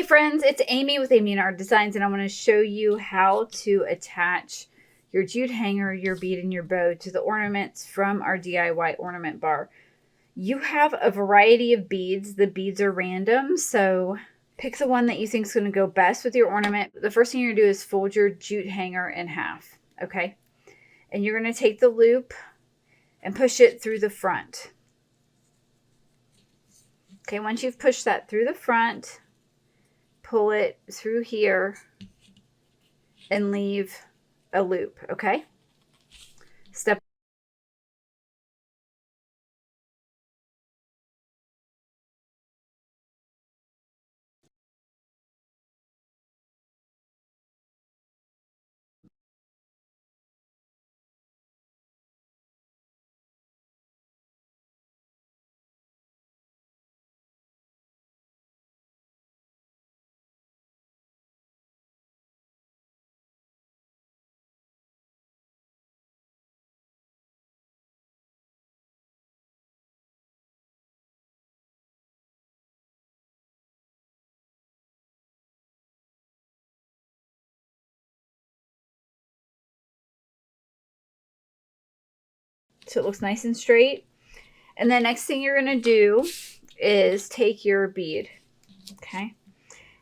Hey friends, it's Amy with Amy and Art Designs, and I want to show you how to attach your jute hanger, your bead, and your bow to the ornaments from our DIY ornament bar. You have a variety of beads. The beads are random, so pick the one that you think is going to go best with your ornament. The first thing you're going to do is fold your jute hanger in half, okay? And you're going to take the loop and push it through the front. Okay, once you've pushed that through the front, pull it through here and leave a loop, okay? Step so it looks nice and straight. And the next thing you're going to do is take your bead, okay,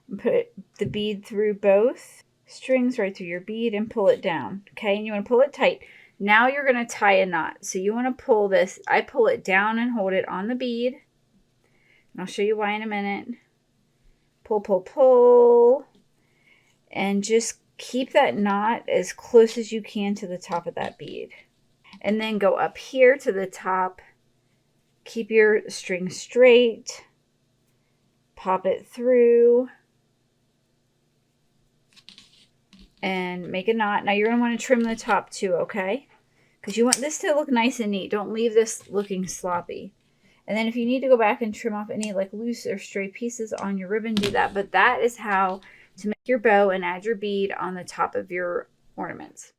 and put the bead through both strings right through your bead and pull it down, okay? And you want to pull it tight. Now you're going to tie a knot. So you want to pull this. I pull it down and hold it on the bead. And I'll show you why in a minute. Pull, pull, pull. And just keep that knot as close as you can to the top of that bead. And then go up here to the top. Keep your string straight. Pop it through. And make a knot. Now you're going to want to trim the top too, okay? Because you want this to look nice and neat. Don't leave this looking sloppy. And then if you need to go back and trim off any like loose or stray pieces on your ribbon, do that. But that is how to make your bow and add your bead on the top of your ornaments.